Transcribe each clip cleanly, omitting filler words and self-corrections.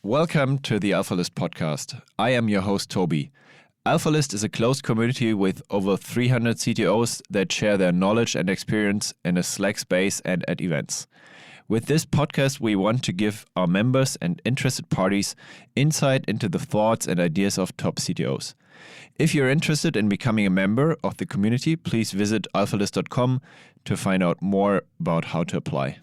Welcome to the Alphalist podcast. I am your host, Toby. Alphalist is a closed community with over 300 CTOs that share their knowledge and experience in a Slack space and at events. With this podcast, we want to give our members and interested parties insight into the thoughts and ideas of top CTOs. If you're interested in becoming a member of the community, please visit alphalist.com to find out more about how to apply.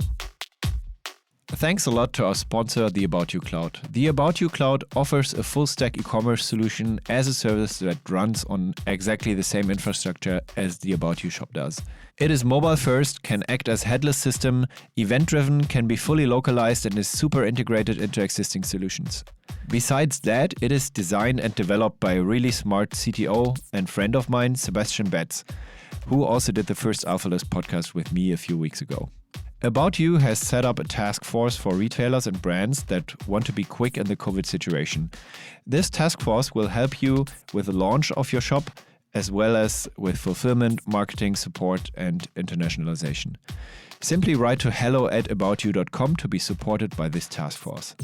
Thanks a lot to our sponsor, the About You Cloud. The About You Cloud offers a full-stack e-commerce solution as a service that runs on exactly the same infrastructure as the About You shop does. It is mobile-first, can act as headless system, event-driven, can be fully localized, and is super integrated into existing solutions. Besides that, it is designed and developed by a really smart CTO and friend of mine, Sebastian Betz, who also did the first Alphalist podcast with me a few weeks ago. About You has set up a task force for retailers and brands that want to be quick in the COVID situation. This task force will help you with the launch of your shop, as well as with fulfillment, marketing support, and internationalization. Simply write to hello@aboutyou.com to be supported by this task force.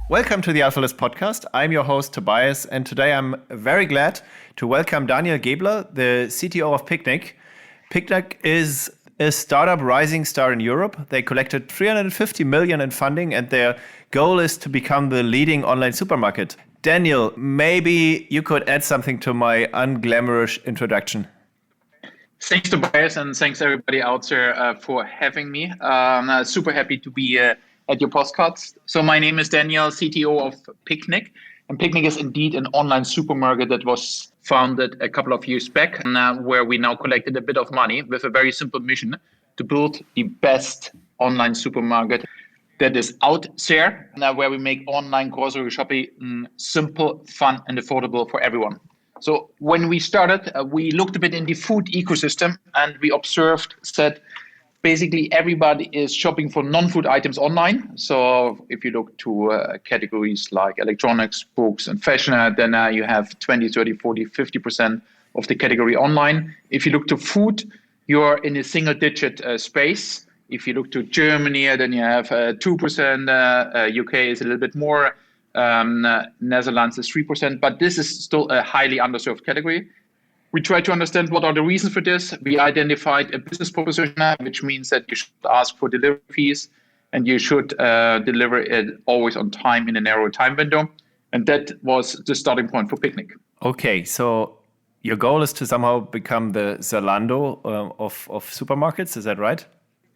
Welcome to the Alphalist podcast. I'm your host, Tobias, and today I'm very glad to welcome Daniel Gebler, the CTO of Picnic. Picnic is a startup rising star in Europe. They collected 350 million in funding, and their goal is to become the leading online supermarket. Daniel, maybe you could add something to my unglamorous introduction. Thanks, Tobias, and thanks everybody out there for having me. Super happy to be at your podcast. So my name is Daniel, CTO of Picnic. And Picnic is indeed an online supermarket that was founded a couple of years back, where we now collected a bit of money with a very simple mission to build the best online supermarket that is out there, where we make online grocery shopping simple, fun, and affordable for everyone. So when we started, we looked a bit in the food ecosystem and we observed that basically everybody is shopping for non-food items online. So if you look to categories like electronics, books, and fashion, then you have 20, 30, 40, 50% of the category online. If you look to food, you're in a single-digit space. If you look to Germany, then you have 2%, UK is a little bit more, Netherlands is 3%, but this is still a highly underserved category. We tried to understand what are the reasons for this. We identified a business proposition, which means that you should ask for delivery fees and you should deliver it always on time in a narrow time window. And that was the starting point for Picnic. Okay, so your goal is to somehow become the Zalando of supermarkets, is that right?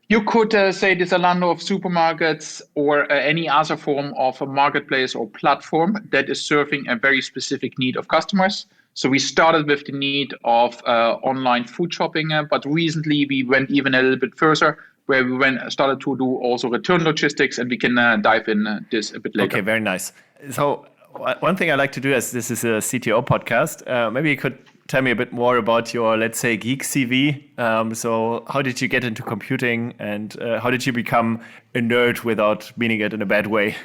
You could say the Zalando of supermarkets or any other form of a marketplace or platform that is serving a very specific need of customers. So we started with the need of online food shopping, but recently we went even a little bit further, where we started to do also return logistics, and we can dive in this a bit later. Okay, very nice. So one thing I like to do, as this is a CTO podcast, maybe you could tell me a bit more about your, let's say, geek CV. So how did you get into computing, and how did you become a nerd without meaning it in a bad way?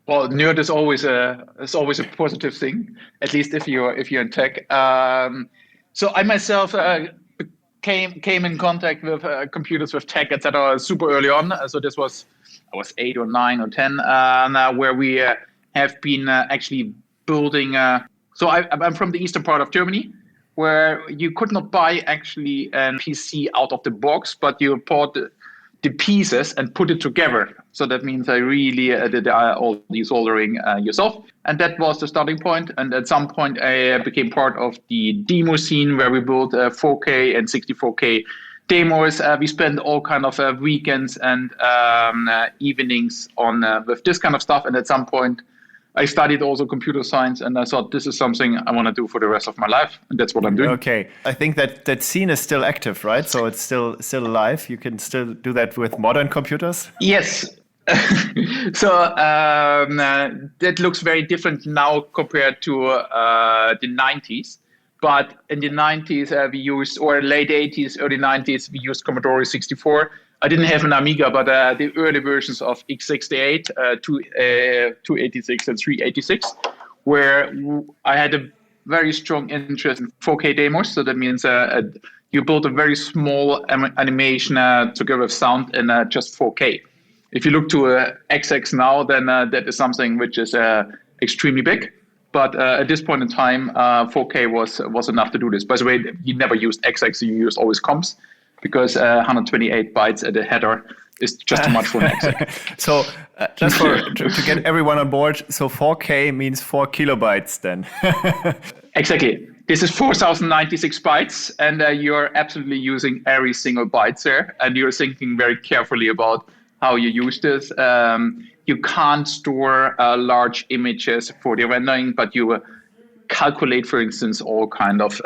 Well, nerd is always a positive thing, at least if you're in tech. So I myself came in contact with computers, with tech, etc. super early on. So I was 8 or 9 or 10, where we have been actually building. So I'm from the eastern part of Germany, where you could not buy actually a PC out of the box, but you bought the pieces and put it together. So that means I really did all the soldering yourself. And that was the starting point. And at some point, I became part of the demo scene where we built 4K and 64K demos. We spent all kind of weekends and evenings on with this kind of stuff. And at some point, I studied also computer science, and I thought this is something I want to do for the rest of my life, and that's what I'm doing. Okay, I think that scene is still active, right? So it's still alive. You can still do that with modern computers? Yes. So that looks very different now compared to the 90s. But in the 90s, we used, or late 80s, early 90s, we used Commodore 64, I didn't have an Amiga, but the early versions of x68, 286 and 386, where I had a very strong interest in 4K demos. So that means you build a very small animation together with sound in just 4K. If you look to XX now, then that is something which is extremely big. But at this point in time, 4K was enough to do this. By the way, you never used XX, you used always comps, because 128 bytes at a header is just too much for an XX. So just to get everyone on board, so 4K means 4 kilobytes then. Exactly. This is 4,096 bytes, and you're absolutely using every single byte there, and you're thinking very carefully about how you use this. You can't store large images for the rendering, but you calculate, for instance, all kind of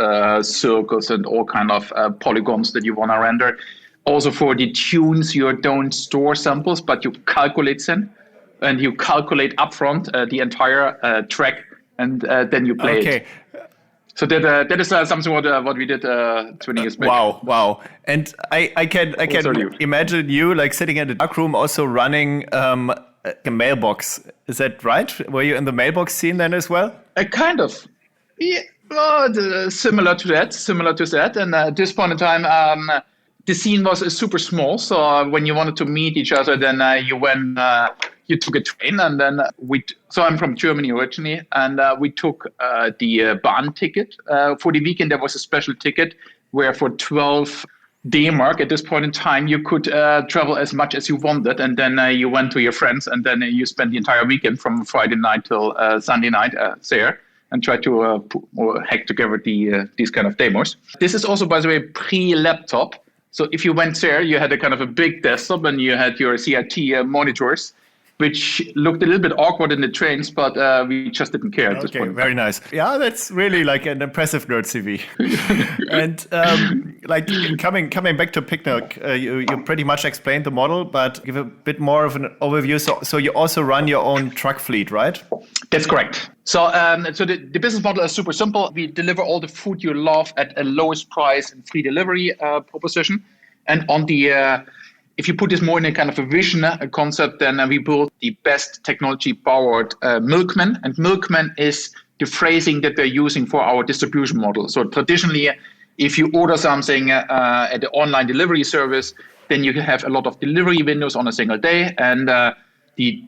circles and all kind of polygons that you want to render. Also for the tunes, you don't store samples, but you calculate them, and you calculate upfront the entire track, and then you play it. So that is something what we did 20 years back. Wow! And I can imagine you like sitting in the dark room, also running a mailbox. Is that right? Were you in the mailbox scene then as well? Kind of. Yeah, similar to that. And at this point in time, the scene was super small. So when you wanted to meet each other, then you took a train, and then so I'm from Germany originally, and we took the Bahn ticket. For the weekend, there was a special ticket where for 12 D-Mark at this point in time, you could travel as much as you wanted, and then you went to your friends, and then you spent the entire weekend from Friday night till Sunday night there, and try to hack together these kind of demos. This is also, by the way, pre-laptop. So if you went there, you had a kind of a big desktop, and you had your CRT monitors, which looked a little bit awkward in the trains, but we just didn't care at this point. Very nice. Yeah, that's really like an impressive nerd CV. And like coming back to Picnic, you pretty much explained the model, but give a bit more of an overview. So you also run your own truck fleet, right? That's correct. So the business model is super simple. We deliver all the food you love at a lowest price and free delivery proposition. And on the if you put this more in a kind of a vision, a concept, then we built the best technology-powered milkman. And milkman is the phrasing that they're using for our distribution model. So traditionally, if you order something at the online delivery service, then you have a lot of delivery windows on a single day. And the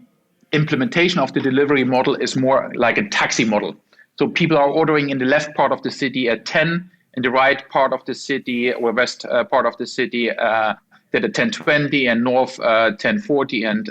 implementation of the delivery model is more like a taxi model. So people are ordering in the left part of the city at 10, in the right part of the city or west part of the city at 10:20, and north 10:40, and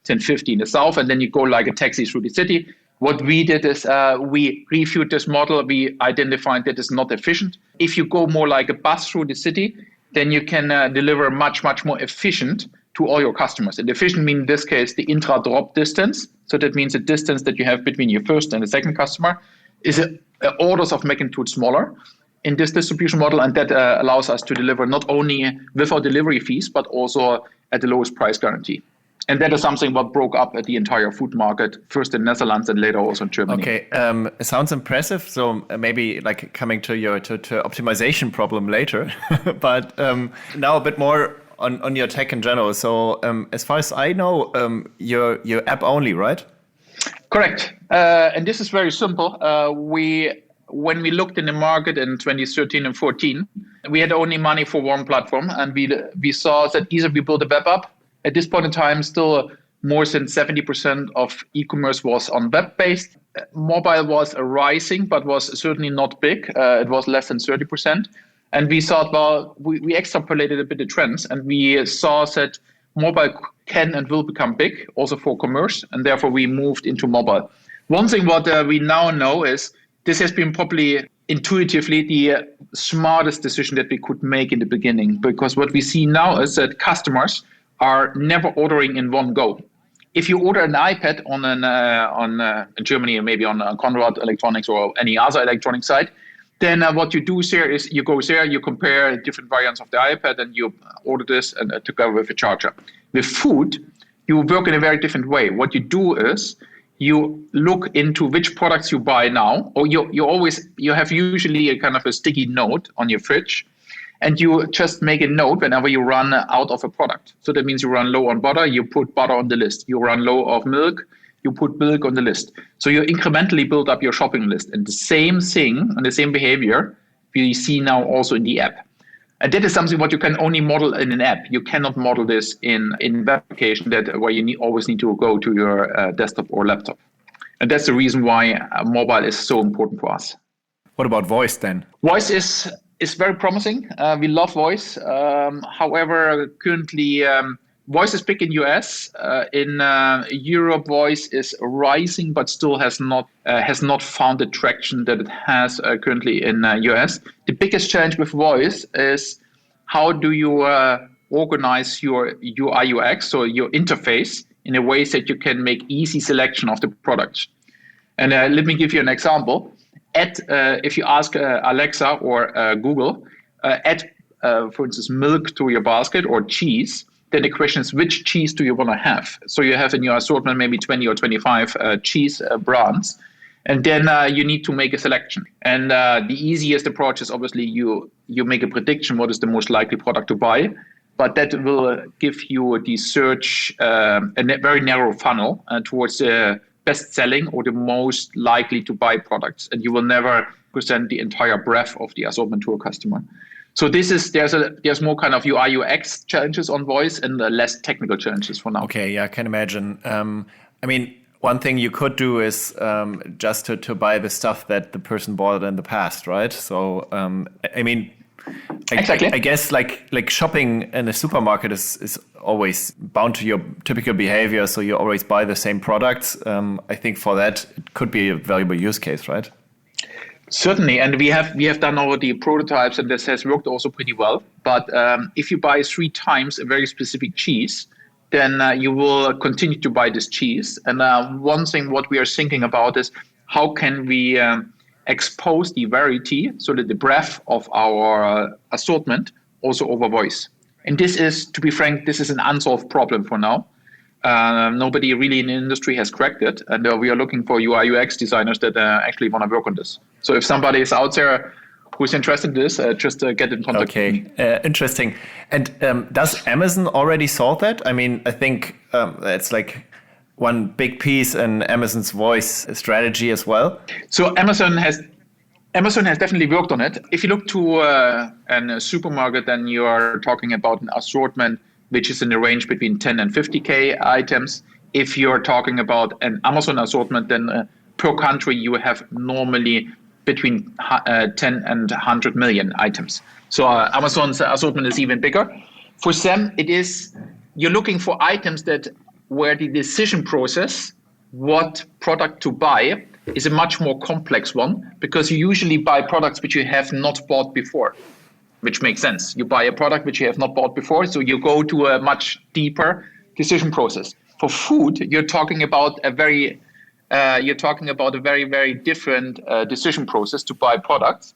10:50 in the south, and then you go like a taxi through the city. What we did is we reviewed this model. We identified that it's not efficient. If you go more like a bus through the city, then you can deliver much more efficient to all your customers. And efficient means in this case the intra-drop distance. So that means the distance that you have between your first and the second customer is orders of magnitude smaller in this distribution model, and that allows us to deliver not only without delivery fees, but also at the lowest price guarantee. And that is something what broke up at the entire food market, first in Netherlands and later also in Germany. Okay, sounds impressive. So maybe like coming to your to optimization problem later, but now a bit more on your tech in general. So as far as I know, you're app only, right? Correct. And this is very simple. When we looked in the market in 2013 and 14, we had only money for one platform, and we saw that either we built a web app. At this point in time, still more than 70% of e-commerce was on web-based. Mobile was rising, but was certainly not big. It was less than 30%. And we thought, well, we extrapolated a bit the trends, and we saw that mobile can and will become big, also for commerce, and therefore we moved into mobile. One thing what we now know is this has been probably intuitively the smartest decision that we could make in the beginning, because what we see now is that customers are never ordering in one go. If you order an iPad in Germany, or maybe on Conrad Electronics or any other electronic site, then what you do there is you go there, you compare different variants of the iPad, and you order this and together with a charger. With food, you work in a very different way. What you do is you look into which products you buy now, or you have usually a kind of a sticky note on your fridge, and you just make a note whenever you run out of a product. So that means you run low on butter, you put butter on the list. You run low of milk, you put milk on the list. So you incrementally build up your shopping list. And the same thing and the same behavior we see now also in the app. And that is something what you can only model in an app. You cannot model this in web application where you always need to go to your desktop or laptop. And that's the reason why mobile is so important for us. What about voice then? Voice is very promising. We love voice. However, currently voice is big in US. In Europe, voice is rising, but still has not found the traction that it has currently in US. The biggest challenge with voice is how do you organize your UI UX, so your interface, in a way that you can make easy selection of the products. And let me give you an example. If you ask Alexa or Google, add, for instance, milk to your basket or cheese, then the question is, which cheese do you want to have? So you have in your assortment maybe 20 or 25 cheese brands, and then you need to make a selection. And the easiest approach is obviously you make a prediction what is the most likely product to buy, but that will give you the search, a very narrow funnel towards the best selling or the most likely to buy products, and you will never present the entire breadth of the assortment to a customer. So there's more kind of UI UX challenges on voice and less technical challenges for now. Okay, yeah, I can imagine. I mean, one thing you could do is just to buy the stuff that the person bought in the past, right? So I mean, exactly. I guess like shopping in a supermarket is always bound to your typical behavior, so you always buy the same products. I think for that it could be a valuable use case, right? Certainly, and we have done already prototypes, and this has worked also pretty well. But if you buy 3 times a very specific cheese, then you will continue to buy this cheese. And one thing what we are thinking about is how can we expose the variety, so that the breadth of our assortment also over voice. And this is, to be frank, this is an unsolved problem for now. Nobody really in the industry has cracked it, and we are looking for UI UX designers that actually want to work on this. So if somebody is out there who's interested in this, just get in contact with me. Interesting. And does Amazon already solve that? I mean, I think that's like one big piece in Amazon's voice strategy as well. So Amazon has definitely worked on it. If you look to a supermarket, then you are talking about an assortment which is in the range between 10 and 50K items. If you're talking about an Amazon assortment, then per country you have normally between 10 and 100 million items. So Amazon's assortment is even bigger. For them, you're looking for items where the decision process, what product to buy, is a much more complex one, because you usually buy products which you have not bought before, which makes sense. You buy a product which you have not bought before, so you go to a much deeper decision process. For food, you're talking about a very, very different decision process to buy products.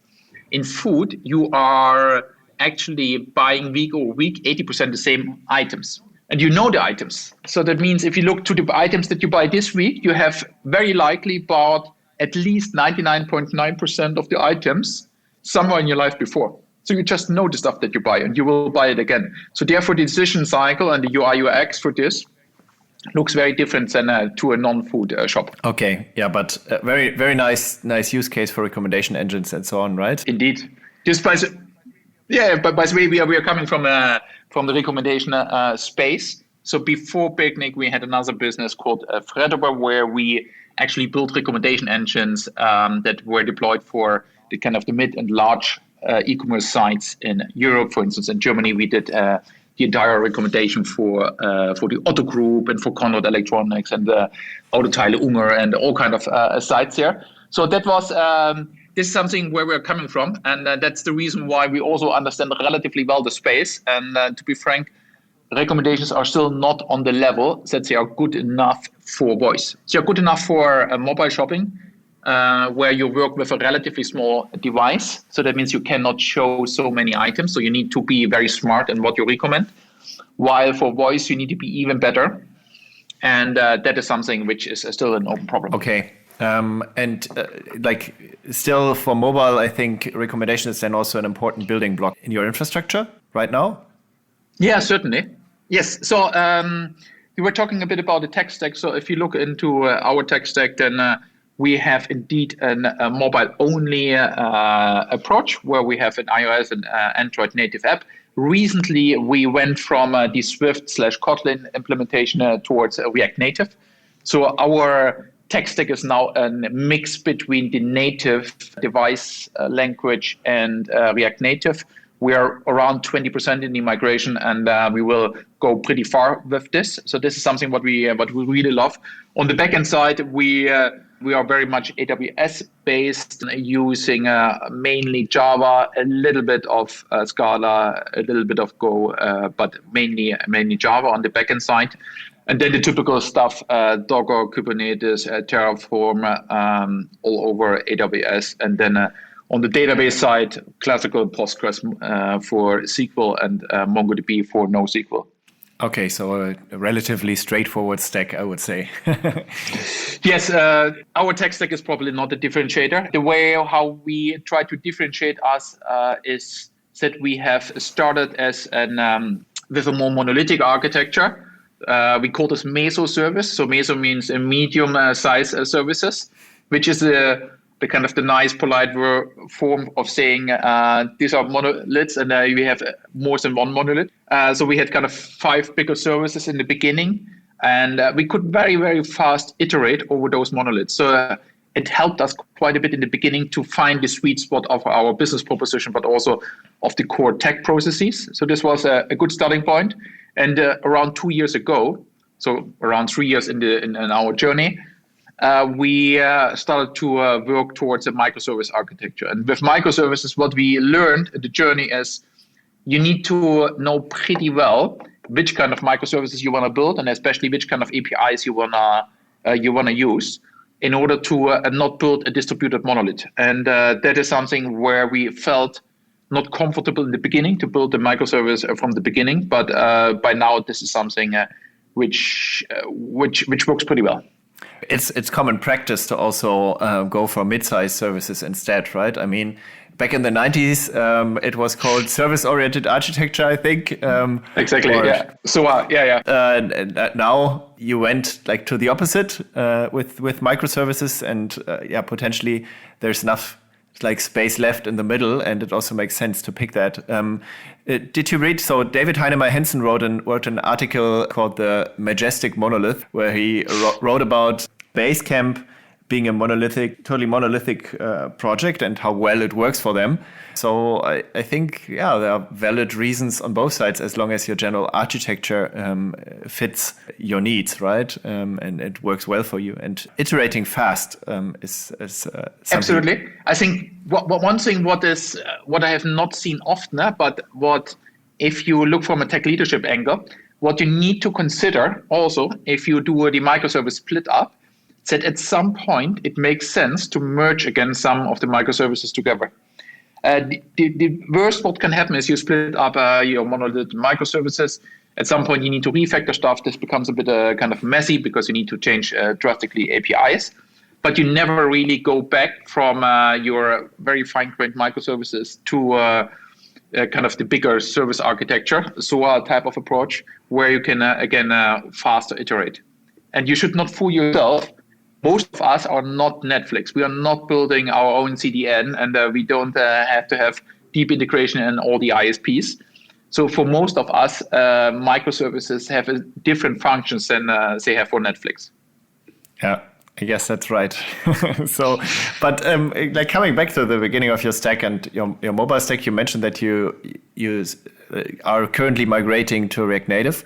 In food, you are actually buying week over week 80% the same items. And you know the items. So that means if you look to the items that you buy this week, you have very likely bought at least 99.9% of the items somewhere in your life before. So you just know the stuff that you buy and you will buy it again. So therefore the decision cycle and the UI UX for this looks very different than to a non-food shop. Okay, yeah, but very, very nice use case for recommendation engines and so on, right? Indeed. But by the way, we are coming from the recommendation space. So before Picnic, we had another business called Freddober, where we actually built recommendation engines that were deployed for the kind of the mid and large e-commerce sites in Europe. For instance, in Germany, we did the entire recommendation for the Otto Group and for Conrad Electronics and Autoteile Unger and all kind of sites there. So that was this is something where we're coming from, and that's the reason why we also understand relatively well the space. And to be frank, recommendations are still not on the level that they are good enough for voice. They are good enough for mobile shopping, where you work with a relatively small device. So that means you cannot show so many items. So you need to be very smart in what you recommend. While for voice, you need to be even better. And that is something which is still an open problem. Okay. Still for mobile, I think recommendation is then also an important building block in your infrastructure right now. Yeah, certainly. Yes. So you were talking a bit about the tech stack. So if you look into our tech stack, then we have indeed a mobile-only approach where we have an iOS and Android native app. Recently, we went from the Swift/Kotlin implementation towards React Native. So our tech stack is now a mix between the native device language and React Native. We are around 20% in the migration, and we will go pretty far with this. So this is something what we really love. On the backend side, we are very much AWS based, using mainly Java, a little bit of Scala, a little bit of Go, but mainly Java on the backend side. And then the typical stuff, Docker, Kubernetes, Terraform, all over AWS. And then on the database side, classical Postgres for SQL and MongoDB for NoSQL. Okay, so a relatively straightforward stack, I would say. Yes, our tech stack is probably not a differentiator. The way how we try to differentiate us is that we have started as with a more monolithic architecture. We call this Meso service. So Meso means a medium size services, which is the kind of the nice polite form of saying these are monoliths, and we have more than one monolith. So we had kind of 5 bigger services in the beginning, and we could very, very fast iterate over those monoliths. So it helped us quite a bit in the beginning to find the sweet spot of our business proposition, but also of the core tech processes. So this was a good starting point. And around 2 years ago, so around 3 years in our journey, we started to work towards a microservice architecture. And with microservices, what we learned in the journey is you need to know pretty well which kind of microservices you want to build, and especially which kind of APIs you wanna use in order to not build a distributed monolith. And that is something where we felt not comfortable in the beginning to build the microservice from the beginning, but by now this is something which works pretty well. It's common practice to also go for mid-sized services instead, right? I mean, back in the 90s, it was called service-oriented architecture, I think. Exactly. Yeah. So now you went like to the opposite with microservices, and potentially there's enough like space left in the middle, and it also makes sense to pick that. Did you read? So David Heinemeier Hansson wrote an article called "The Majestic Monolith," where he wrote about Basecamp being a totally monolithic project and how well it works for them. So I think, there are valid reasons on both sides as long as your general architecture fits your needs, right? And it works well for you. And iterating fast is something. Absolutely. I think one thing what I have not seen often, but if you look from a tech leadership angle, what you need to consider also if you do the microservice split up, that at some point it makes sense to merge again some of the microservices together. The worst what can happen is you split up your monolith microservices. At some point you need to refactor stuff. This becomes a bit kind of messy because you need to change drastically APIs. But you never really go back from your very fine-grained microservices to kind of the bigger service architecture, so a type of approach where you can, faster iterate. And you should not fool yourself. Most of us are not Netflix. We are not building our own CDN, and we don't have to have deep integration in all the ISPs. So for most of us, microservices have different functions than they have for Netflix. Yeah, I guess that's right. But coming back to the beginning of your stack and your mobile stack, you mentioned that you are currently migrating to React Native.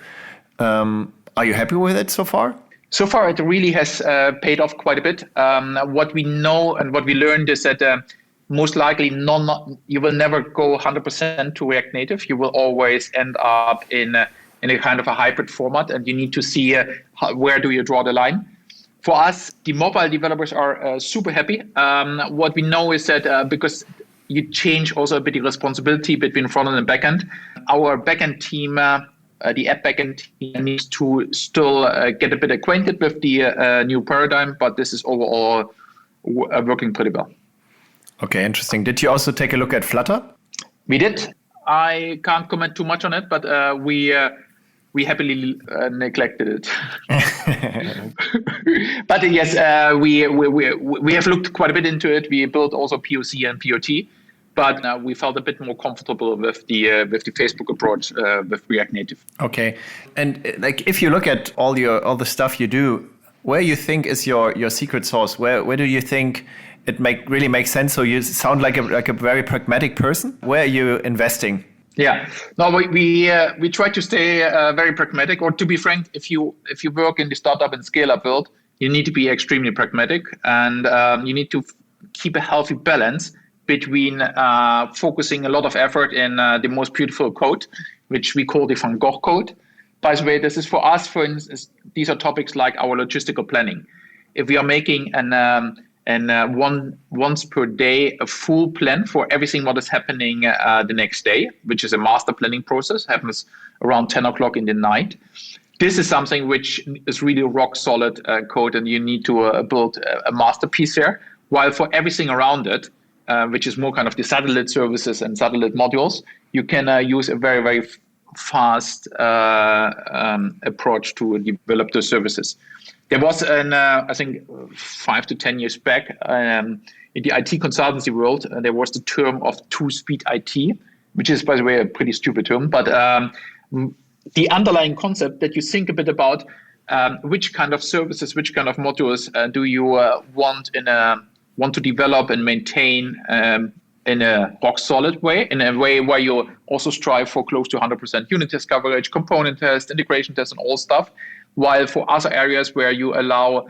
Are you happy with it so far? So far, it really has paid off quite a bit. What we know and what we learned is that most likely you will never go 100% to React Native. You will always end up in a kind of a hybrid format, and you need to see where do you draw the line. For us, the mobile developers are super happy. What we know is that because you change also a bit the responsibility between front end and backend, our backend team the app backend team needs to still get a bit acquainted with the new paradigm, but this is overall working pretty well. Okay, interesting. Did you also take a look at Flutter? We did. I can't comment too much on it, but we happily neglected it. But yes, we have looked quite a bit into it. We built also POC and POT, but we felt a bit more comfortable with the Facebook approach with React Native. Okay, and like if you look at all the stuff you do, where you think is your secret sauce? Where do you think it really makes sense? So you sound like a very pragmatic person. Where are you investing? Yeah, no, we try to stay very pragmatic. Or to be frank, if you work in the startup and scale up world, you need to be extremely pragmatic, and you need to keep a healthy balance between focusing a lot of effort in the most beautiful code, which we call the Van Gogh code. By the way, this is for us. For instance, these are topics like our logistical planning. If we are making once per day a full plan for everything what is happening the next day, which is a master planning process, happens around 10 o'clock in the night. This is something which is really rock solid code, and you need to build a masterpiece there. While for everything around it, which is more kind of the satellite services and satellite modules, you can use a very, very fast approach to develop the services. There was I think 5 to 10 years back in the IT consultancy world, there was the term of two-speed IT, which is, by the way, a pretty stupid term. But the underlying concept that you think a bit about which kind of services, which kind of modules do you want to develop and maintain in a rock solid way, in a way where you also strive for close to 100% unit test coverage, component test, integration test, and all stuff. While for other areas where you allow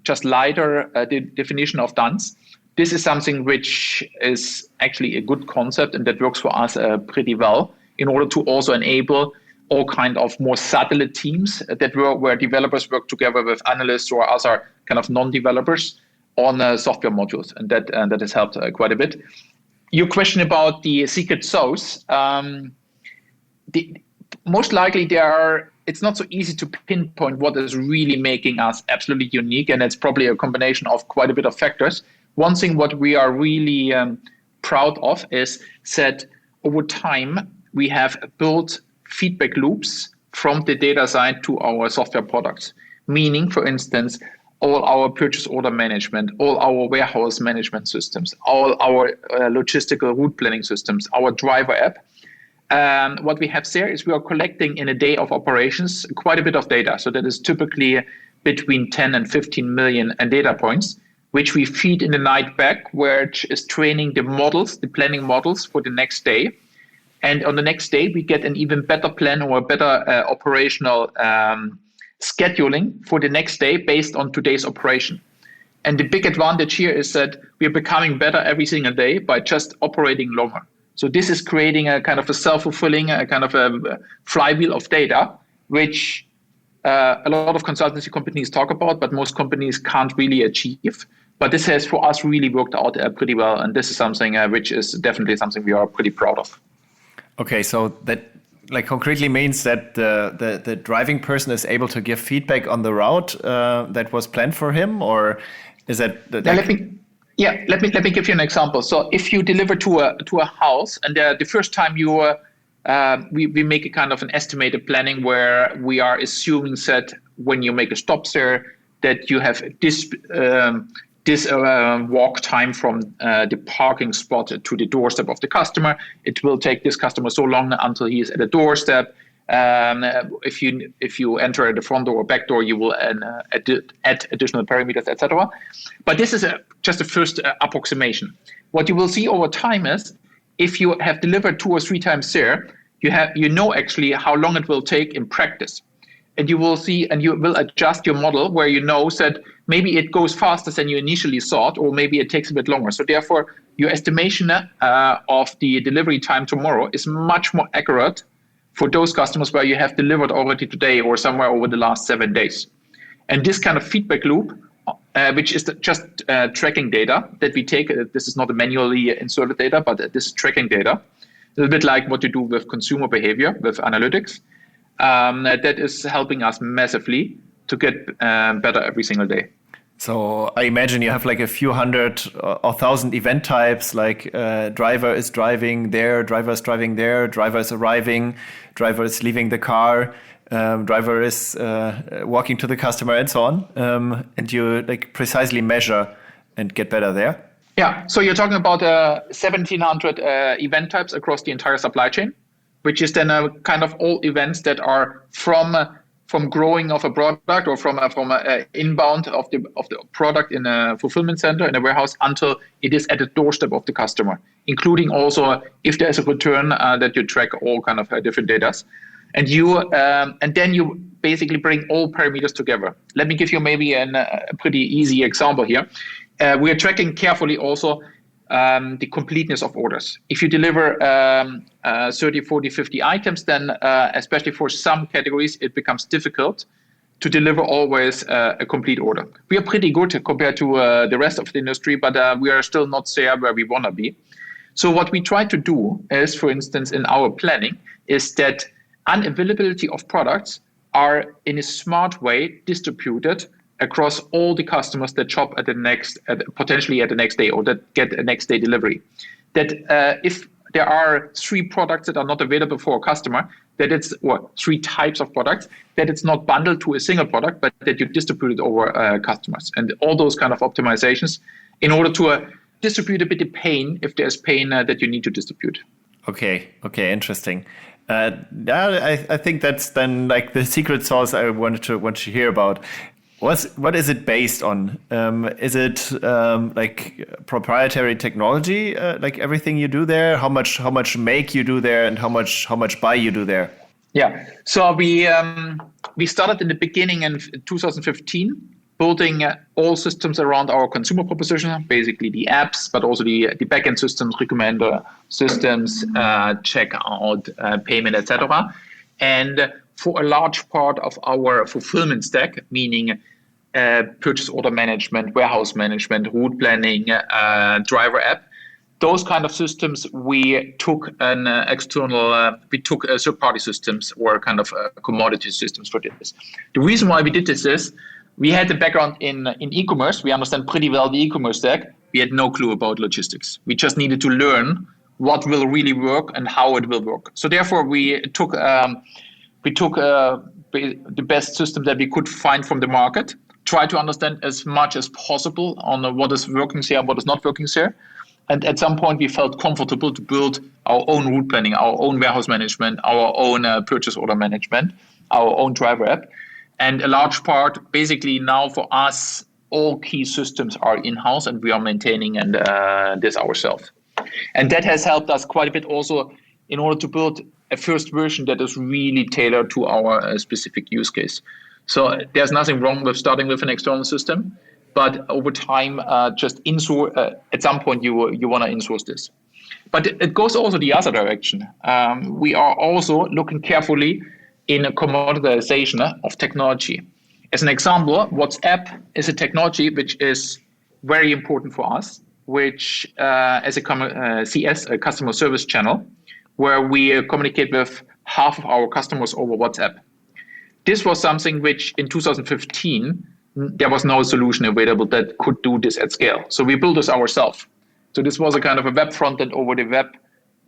just lighter definition of duns, this is something which is actually a good concept, and that works for us pretty well in order to also enable all kind of more satellite teams that where developers work together with analysts or other kind of non-developers on software modules, and that has helped quite a bit. Your question about the secret sauce, most likely it's not so easy to pinpoint what is really making us absolutely unique, and it's probably a combination of quite a bit of factors. One thing what we are really proud of is that over time we have built feedback loops from the data side to our software products. Meaning, for instance, all our purchase order management, all our warehouse management systems, all our logistical route planning systems, our driver app. What we have there is we are collecting in a day of operations quite a bit of data. So that is typically between 10 and 15 million data points, which we feed in the night back, which is training the models, the planning models for the next day. And on the next day, we get an even better plan or a better operational scheduling for the next day based on today's operation. And the big advantage here is that we are becoming better every single day by just operating longer. So this is creating a kind of a self-fulfilling, a kind of a flywheel of data, which a lot of consultancy companies talk about, but most companies can't really achieve. But this has for us really worked out pretty well. And this is something which is definitely something we are pretty proud of. Okay, so that like concretely means that the driving person is able to give feedback on the route that was planned for him, or is that? Let me give you an example. So if you deliver to a house, and the first time we make a kind of an estimated planning where we are assuming that when you make a stop there, that you have this walk time from the parking spot to the doorstep of the customer. It will take this customer so long until he is at the doorstep. If you enter at the front door or back door, you will add additional parameters, etc. But this is just a first approximation. What you will see over time is if you have delivered 2 or 3 times there, you know actually how long it will take in practice. And you will see, and you will adjust your model where you know that maybe it goes faster than you initially thought, or maybe it takes a bit longer. So therefore, your estimation of the delivery time tomorrow is much more accurate for those customers where you have delivered already today or somewhere over the last 7 days. And this kind of feedback loop, which is just tracking data that we take, this is not a manually inserted data, but this is tracking data, a little bit like what you do with consumer behavior, with analytics. That is helping us massively to get better every single day. So I imagine you have like a few hundred or thousand event types, like driver is driving there, driver is driving there, driver is arriving, driver is leaving the car, driver is walking to the customer, and so on. And you like precisely measure and get better there. Yeah, so you're talking about 1,700 event types across the entire supply chain, which is then a kind of all events that are from growing of a product or from inbound of the product in a fulfillment center in a warehouse until it is at the doorstep of the customer, including also if there's a return that you track all kind of different data, and then you basically bring all parameters together. Let me give you maybe a pretty easy example here. We are tracking carefully also the completeness of orders. If you deliver 30, 40, 50 items, then especially for some categories, it becomes difficult to deliver always a complete order. We are pretty good compared to the rest of the industry, but we are still not there where we want to be. So what we try to do is, for instance, in our planning, is that unavailability of products are in a smart way distributed across all the customers that shop potentially at the next day or that get a next day delivery. That if there are 3 products that are not available for a customer, that it's 3 types of products, that it's not bundled to a single product, but that you distribute it over customers. And all those kind of optimizations in order to distribute a bit of pain if there's pain that you need to distribute. Okay, interesting. I think that's then like the secret sauce I want to hear about. What is it based on? Is it like proprietary technology, like everything you do there? How much make you do there, and how much buy you do there? Yeah, so we started in the beginning in 2015, building all systems around our consumer proposition, basically the apps, but also the backend systems, recommender systems, checkout, payment, etc. And for a large part of our fulfillment stack, meaning purchase order management, warehouse management, route planning, driver app, those kind of systems, we took an third-party systems or kind of commodity systems for this. The reason why we did this is we had a background in e-commerce. We understand pretty well the e-commerce stack. We had no clue about logistics. We just needed to learn what will really work and how it will work. So therefore, we took the best system that we could find from the market, try to understand as much as possible on what is working there, what is not working there. And at some point, we felt comfortable to build our own route planning, our own warehouse management, our own purchase order management, our own driver app. And a large part, basically now for us, all key systems are in-house and we are maintaining this ourselves. And that has helped us quite a bit also in order to build a first version that is really tailored to our specific use case. So there's nothing wrong with starting with an external system, but over time, just at some point you want to insource this. But it goes also the other direction. We are also looking carefully in a commoditization of technology. As an example, WhatsApp is a technology which is very important for us, which as a CS, a customer service channel, where we communicate with half of our customers over WhatsApp. This was something which in 2015, there was no solution available that could do this at scale. So we built this ourselves. So this was a kind of a web front-end over the web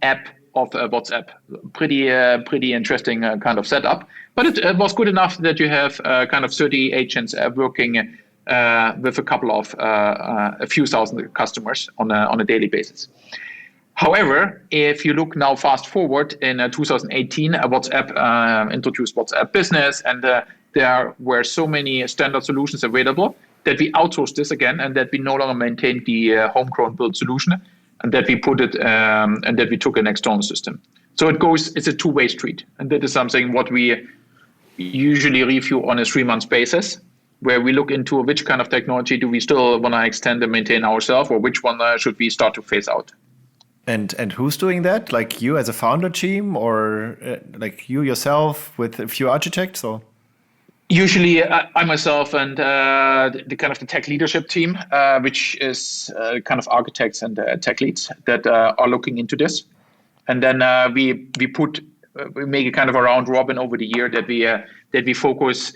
app of WhatsApp. Pretty interesting kind of setup. But it was good enough that you have kind of 30 agents working with a few thousand customers on a daily basis. However, if you look now fast forward in 2018, WhatsApp introduced WhatsApp Business, and there were so many standard solutions available that we outsourced this again, and that we no longer maintained the homegrown built solution, and that we put it and that we took an external system. So it's a two-way street, and that is something what we usually review on a 3-month basis, where we look into which kind of technology do we still want to extend and maintain ourselves, or which one should we start to phase out. And who's doing that? Like you as a founder team, or like you yourself with a few architects? Or usually I myself and the kind of the tech leadership team, which is kind of architects and tech leads that are looking into this. and then we make a kind of a round robin over the year that we focus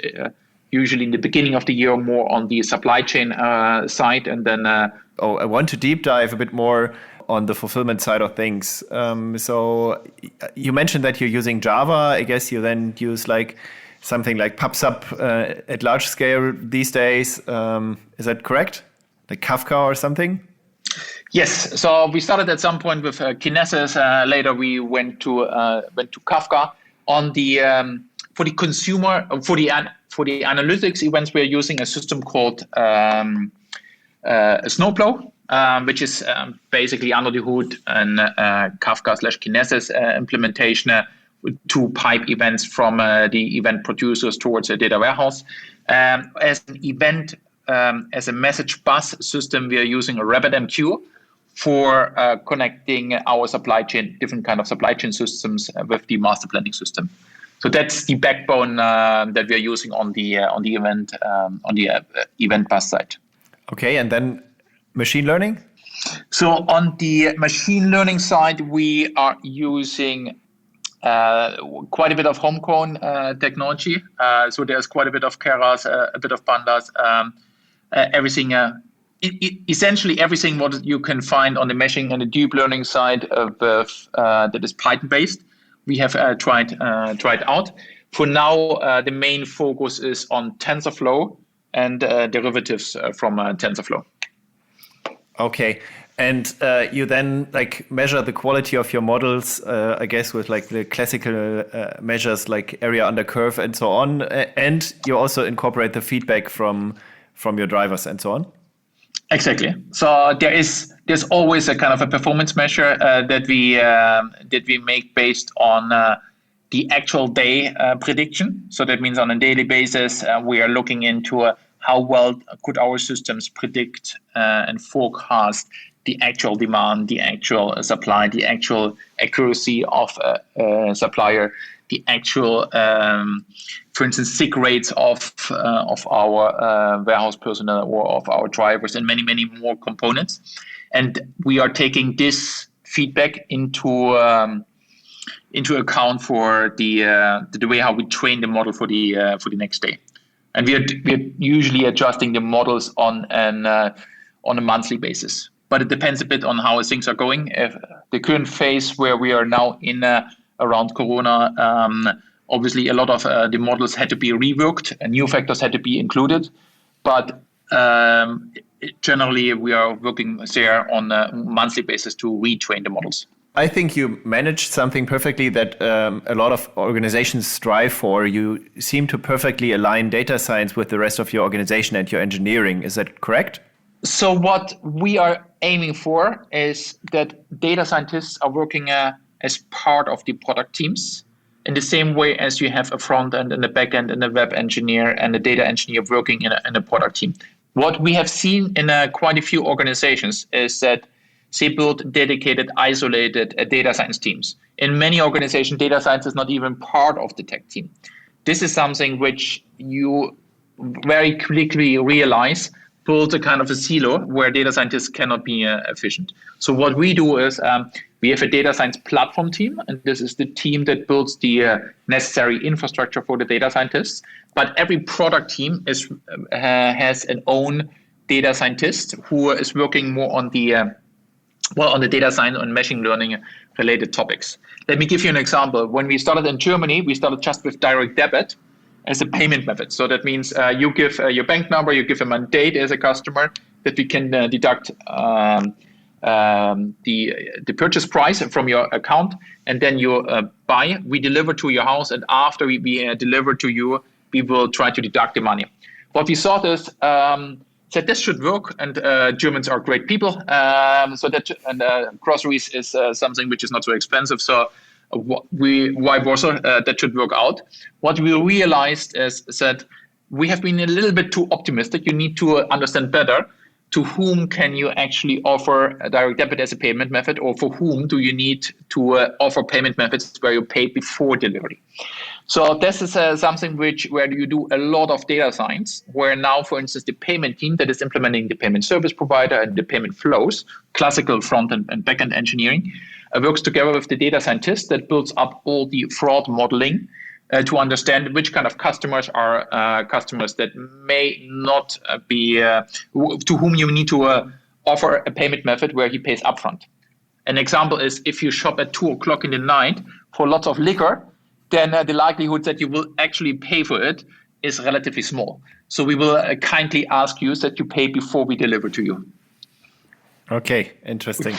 usually in the beginning of the year more on the supply chain side, and then. I want to deep dive a bit more on the fulfillment side of things. So you mentioned that you're using Java. I guess you then use like something like PubSub at large scale these days. Is that correct? Like Kafka or something? Yes. So we started at some point with Kinesis. Later we went to Kafka. On the for the consumer for the analytics events, we're using a system called Snowplow, which is basically under the hood and Kafka/Kinesis implementation to pipe events from the event producers towards a data warehouse. As an event, as a message bus system, we are using a RabbitMQ for connecting our supply chain, different kind of supply chain systems with the master planning system. So that's the backbone that we are using on the event bus side. Okay, and then machine learning? So on the machine learning side, we are using quite a bit of homegrown technology. So there's quite a bit of Keras, a bit of Pandas, everything. Essentially everything what you can find on the machine and the deep learning side of that is Python based. We have tried out. For now, the main focus is on TensorFlow and derivatives from TensorFlow. Okay, and you then like measure the quality of your models, I guess, with like the classical measures like area under curve and so on, and you also incorporate the feedback from your drivers and so on. Exactly. So there's always a kind of a performance measure that we make based on the actual day prediction. So that means on a daily basis, we are looking into how well could our systems predict and forecast the actual demand, the actual supply, the actual accuracy of a supplier, the actual, for instance, sick rates of our warehouse personnel or of our drivers, and many, many more components. And we are taking this feedback into account for the way how we train the model for the next day. And we are usually adjusting the models on a monthly basis. But it depends a bit on how things are going. If the current phase where we are now in around Corona, obviously a lot of the models had to be reworked and new factors had to be included. But generally, we are working there on a monthly basis to retrain the models. I think you managed something perfectly that a lot of organizations strive for. You seem to perfectly align data science with the rest of your organization and your engineering. Is that correct? So what we are aiming for is that data scientists are working as part of the product teams in the same way as you have a front end and a back end and a web engineer and a data engineer working in a product team. What we have seen in quite a few organizations is that they build dedicated, isolated data science teams. In many organizations, data science is not even part of the tech team. This is something which you very quickly realize builds a kind of a silo where data scientists cannot be efficient. So what we do is we have a data science platform team, and this is the team that builds the necessary infrastructure for the data scientists. But every product team has an own data scientist who is working more on the data science and machine learning related topics. Let me give you an example. When we started in Germany, we started just with direct debit as a payment method. So that means you give your bank number, you give a mandate as a customer that we can deduct the purchase price from your account, and then you buy. We deliver to your house, and after we deliver to you, we will try to deduct the money. What we thought is that this should work, and Germans are great people. Groceries is something which is not so expensive. So that should work out. What we realized is that we have been a little bit too optimistic. You need to understand better to whom can you actually offer a direct debit as a payment method, or for whom do you need to offer payment methods where you pay before delivery. So this is something where you do a lot of data science, where now, for instance, the payment team that is implementing the payment service provider and the payment flows, classical front and back end engineering, works together with the data scientist that builds up all the fraud modeling to understand which kind of customers are customers that may not be, to whom you need to offer a payment method where he pays upfront. An example is if you shop at 2:00 in the night for lots of liquor, then the likelihood that you will actually pay for it is relatively small. So we will kindly ask you that you pay before we deliver to you. Okay, interesting.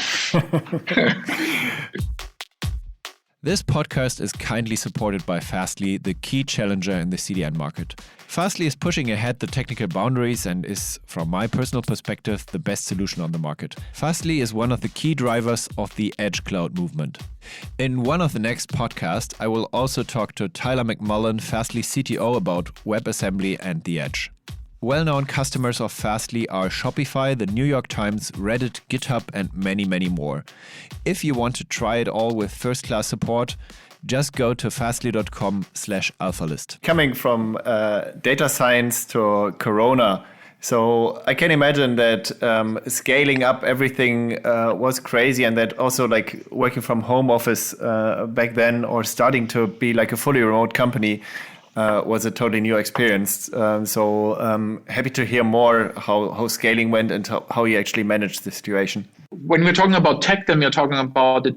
This podcast is kindly supported by Fastly, the key challenger in the CDN market. Fastly is pushing ahead the technical boundaries and is, from my personal perspective, the best solution on the market. Fastly is one of the key drivers of the Edge Cloud movement. In one of the next podcasts, I will also talk to Tyler McMullen, Fastly CTO, about WebAssembly and the Edge. Well-known customers of Fastly are Shopify, the New York Times, Reddit, GitHub, and many, many more. If you want to try it all with first-class support, just go to fastly.com/alphalist. Coming from data science to Corona, so I can imagine that scaling up everything was crazy, and that also like working from home office back then, or starting to be like a fully remote company, was a totally new experience. So happy to hear more how scaling went and how you actually managed the situation. When we're talking about tech, then we're talking about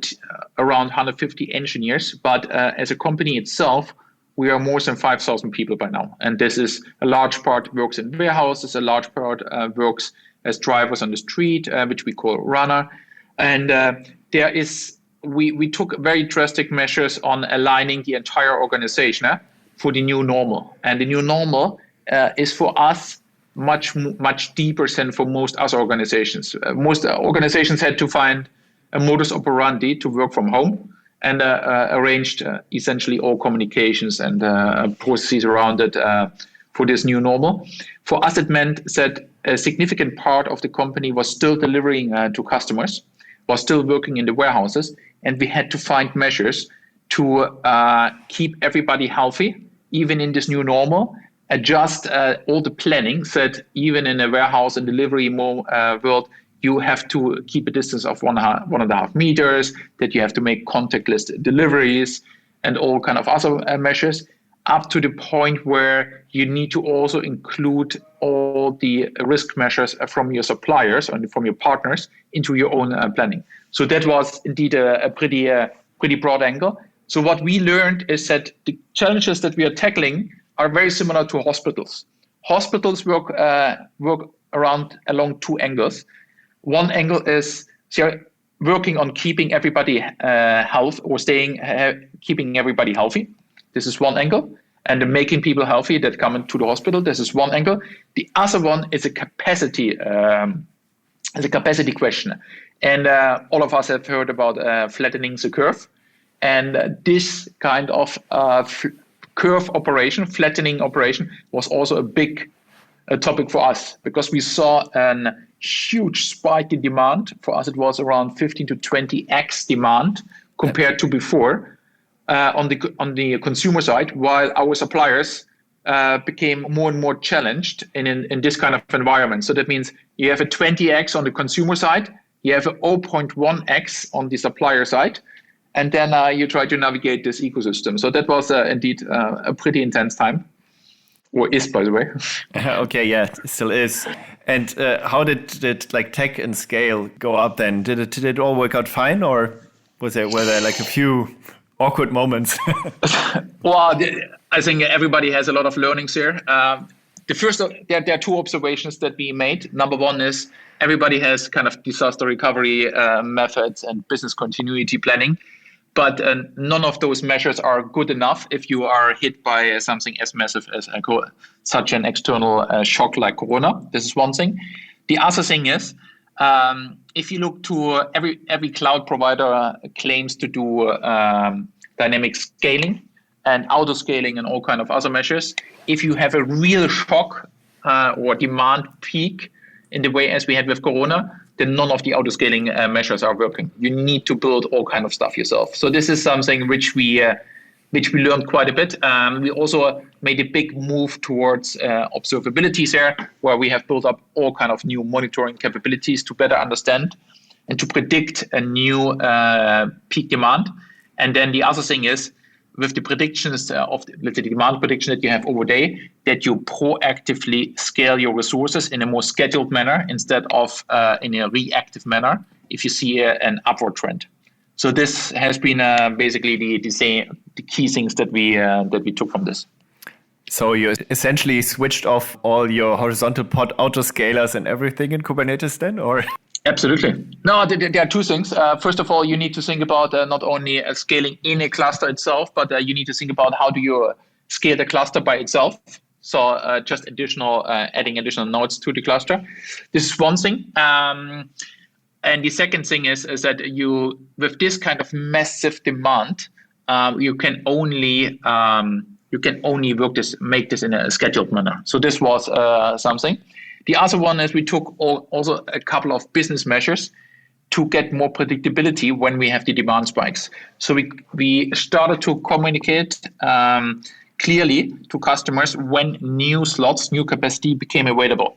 around 150 engineers. But as a company itself, we are more than 5,000 people by now. And this is a large part works in warehouses, a large part works as drivers on the street, which we call runner. And we took very drastic measures on aligning the entire organization for the new normal. And the new normal is for us much deeper than for most other organizations. Most organizations had to find a modus operandi to work from home and arranged essentially all communications and processes around it for this new normal. For us, it meant that a significant part of the company was still delivering to customers, was still working in the warehouses, and we had to find measures to keep everybody healthy, even in this new normal, adjust all the planning, that even in a warehouse and delivery world, you have to keep a distance of 1.5 meters, that you have to make contactless deliveries and all kind of other measures, up to the point where you need to also include all the risk measures from your suppliers and from your partners into your own planning. So that was indeed a pretty broad angle. So what we learned is that the challenges that we are tackling are very similar to hospitals. Hospitals work along two angles. One angle is working on keeping everybody keeping everybody healthy. This is one angle. And making people healthy that come into the hospital. This is one angle. The other one is a capacity question. And all of us have heard about flattening the curve. And this kind of curve operation, flattening operation, was also a big topic for us, because we saw a huge spike in demand. For us, it was around 15 to 20x demand compared to before on the consumer side, while our suppliers became more and more challenged in this kind of environment. So that means you have a 20x on the consumer side, you have a 0.1x on the supplier side, and then you try to navigate this ecosystem. So that was indeed a pretty intense time, or is, by the way. Okay, yeah, it still is. And how did like tech and scale go up then? Did it all work out fine, or were there like a few awkward moments? Well, I think everybody has a lot of learnings here. There are two observations that we made. Number one is everybody has kind of disaster recovery methods and business continuity planning. But none of those measures are good enough if you are hit by something as massive as such an external shock like Corona. This is one thing. The other thing is, if you look to every cloud provider claims to do dynamic scaling and auto scaling and all kind of other measures. If you have a real shock or demand peak in the way as we had with Corona, then none of the auto scaling measures are working. You need to build all kind of stuff yourself. So this is something which we learned quite a bit. We also made a big move towards observabilities there, where we have built up all kind of new monitoring capabilities to better understand and to predict a new peak demand. And then the other thing is, with the predictions of let's say the demand prediction that you have over day, that you proactively scale your resources in a more scheduled manner instead of in a reactive manner if you see an upward trend. So this has been basically the key things that we took from this. So you essentially switched off all your horizontal pod autoscalers and everything in Kubernetes then, or? Absolutely. No, there are two things. First of all, you need to think about not only scaling in a cluster itself, but you need to think about how do you scale the cluster by itself. So just adding additional nodes to the cluster. This is one thing. And the second thing is that you, with this kind of massive demand, you can only make this in a scheduled manner. So this was something. The other one is we took also a couple of business measures to get more predictability when we have the demand spikes. So we started to communicate clearly to customers when new slots, new capacity became available,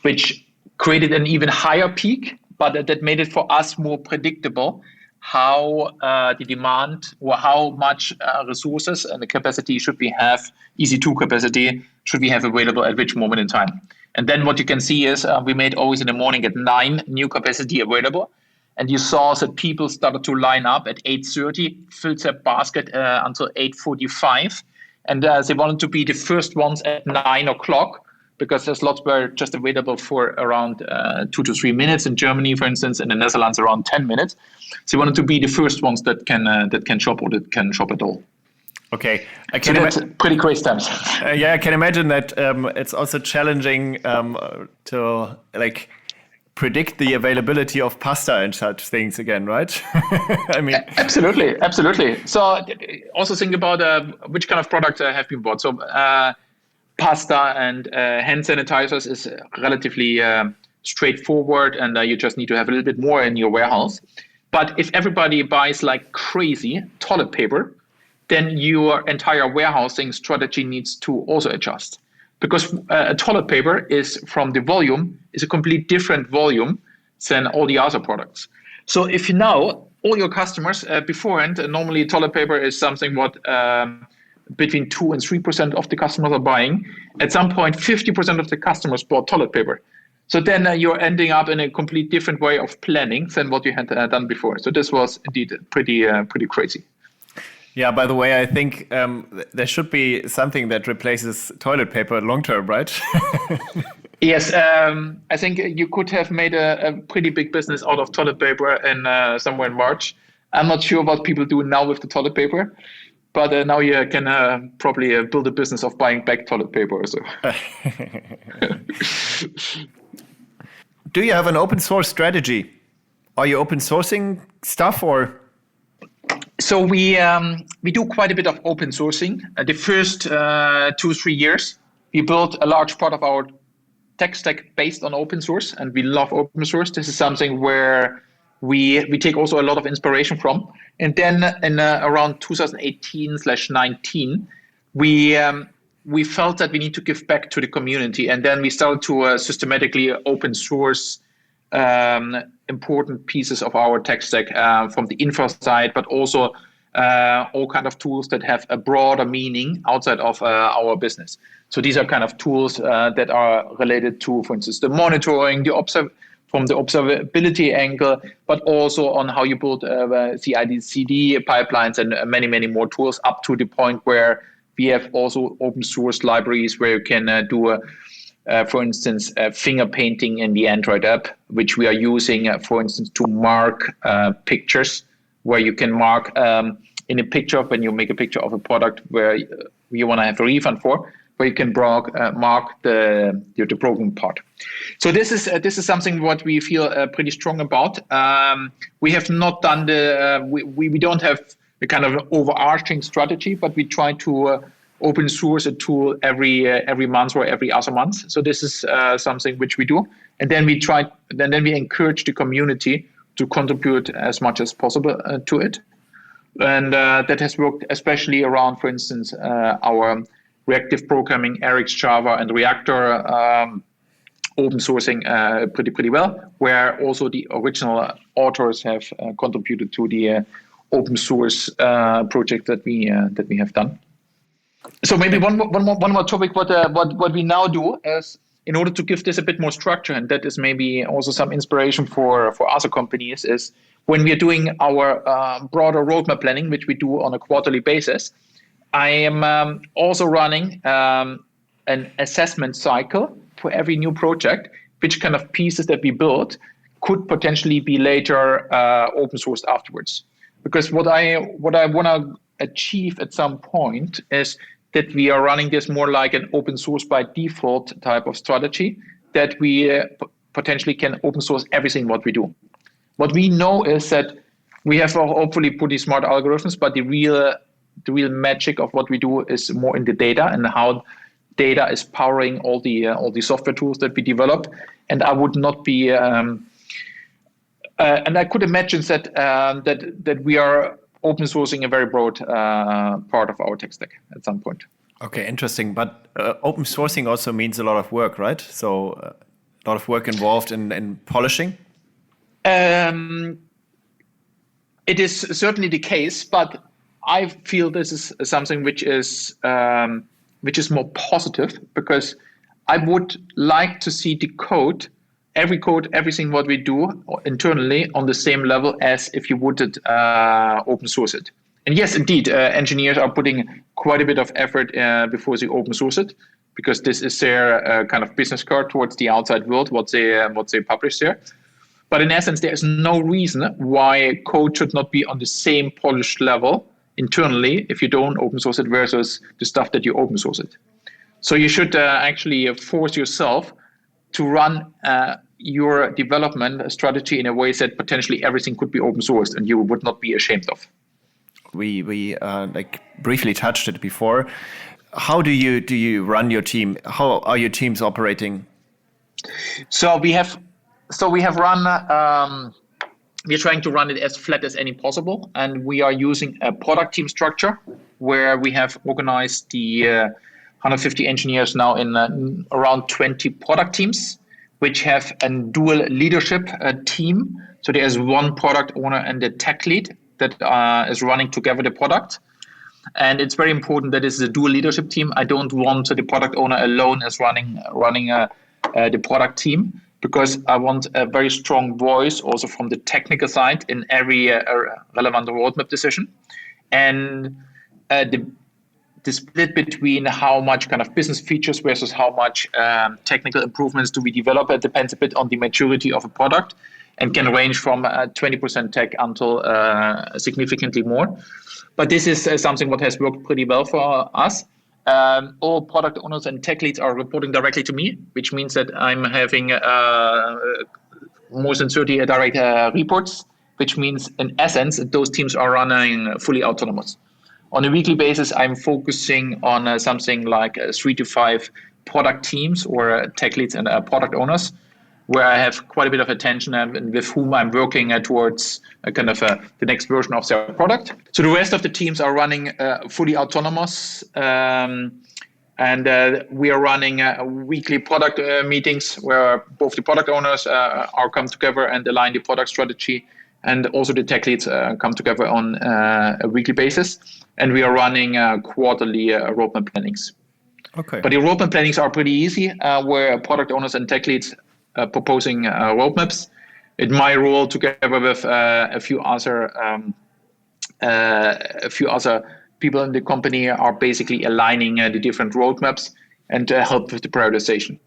which created an even higher peak, but that made it for us more predictable how the demand or how much resources and the capacity should we have, EC2 capacity, should we have available at which moment in time. And then what you can see is we made always in the morning at 9 new capacity available. And you saw that people started to line up at 8:30, filled their basket until 8:45. And they wanted to be the first ones at 9 o'clock because the slots were just available for around 2 to 3 minutes in Germany, for instance, in the Netherlands around 10 minutes. So they wanted to be the first ones that can shop or that can shop at all. Okay, that's pretty crazy times. I can imagine that it's also challenging to predict the availability of pasta and such things again, right? I mean, absolutely. So also think about which kind of products have been bought. So pasta and hand sanitizers is relatively straightforward, and you just need to have a little bit more in your warehouse. But if everybody buys like crazy toilet paper, then your entire warehousing strategy needs to also adjust. Because toilet paper is from the volume is a completely different volume than all the other products. So if you know all your customers beforehand, normally toilet paper is something what between 2 and 3% of the customers are buying. At some point, 50% of the customers bought toilet paper. So then you're ending up in a complete different way of planning than what you had done before. So this was indeed pretty crazy. Yeah, by the way, I think there should be something that replaces toilet paper long term, right? Yes, I think you could have made a pretty big business out of toilet paper somewhere in March. I'm not sure what people do now with the toilet paper, but now you can probably build a business of buying back toilet paper or so. Do you have an open source strategy? Are you open sourcing stuff or? So we do quite a bit of open sourcing. The first 2-3 years, we built a large part of our tech stack based on open source, and we love open source. This is something where we take also a lot of inspiration from. And then in around 2018/19, we felt that we need to give back to the community, and then we started to systematically open source important pieces of our tech stack from the infra side, but also all kind of tools that have a broader meaning outside of our business. So these are kind of tools that are related to, for instance, the monitoring, from the observability angle, but also on how you build CI/CD pipelines and many, many more tools, up to the point where we have also open source libraries where you can do for instance, finger painting in the Android app, which we are using, for instance, to mark pictures, where you can mark in a picture, when you make a picture of a product where you want to have a refund for, where you can mark the broken part. So this is something what we feel pretty strong about. We have not done we don't have the kind of overarching strategy, but we try to open source a tool every month or every other month. So this is something which we do, and then we encourage the community to contribute as much as possible to it, and that has worked especially around, for instance, our reactive programming, Eric's Java and Reactor open sourcing pretty well, where also the original authors have contributed to the open source project that we have done. So maybe one more topic. What we now do is, in order to give this a bit more structure, and that is maybe also some inspiration for other companies, is when we are doing our broader roadmap planning, which we do on a quarterly basis. I am also running an assessment cycle for every new project, which kind of pieces that we build could potentially be later open sourced afterwards. Because what I want to achieve at some point is that we are running this more like an open source by default type of strategy, that we potentially can open source everything what we do. What we know is that we have hopefully pretty smart algorithms, but the real magic of what we do is more in the data and how data is powering all the software tools that we develop. And I would not be, and I could imagine that we are open sourcing a very broad part of our tech stack at some point. Okay, interesting. But open sourcing also means a lot of work, right? So a lot of work involved in polishing. It is certainly the case, but I feel this is something which is more positive, because I would like to see the everything what we do internally on the same level as if you would open source it. And yes, indeed, engineers are putting quite a bit of effort before they open source it, because this is their kind of business card towards the outside world, what they publish there. But in essence, there is no reason why code should not be on the same polished level internally if you don't open source it versus the stuff that you open source it. So you should actually force yourself to run your development strategy in a way that potentially everything could be open sourced and you would not be ashamed of. We briefly touched it before. How do you run your team? How are your teams operating? So we have run. We're trying to run it as flat as any possible, and we are using a product team structure where we have organized the 150 engineers now in around 20 product teams, which have a dual leadership team. So there's one product owner and a tech lead that is running together the product. And it's very important that it's a dual leadership team. I don't want the product owner alone as running the product team, because I want a very strong voice also from the technical side in every relevant roadmap decision. And the split between how much kind of business features versus how much technical improvements do we develop, it depends a bit on the maturity of a product and can range from 20% tech until significantly more. But this is something what has worked pretty well for us. All product owners and tech leads are reporting directly to me, which means that I'm having more than 30 direct reports, which means in essence, those teams are running fully autonomous. On a weekly basis, I'm focusing on something like 3 to 5 product teams or tech leads and product owners, where I have quite a bit of attention and with whom I'm working towards the next version of their product. So the rest of the teams are running fully autonomous, and we are running weekly product meetings where both the product owners are come together and align the product strategy, and also the tech leads come together on a weekly basis, and we are running quarterly roadmap plannings. Okay. But the roadmap plannings are pretty easy, where product owners and tech leads proposing roadmaps. In my role, together with a few other people in the company, are basically aligning the different roadmaps and help with the prioritization.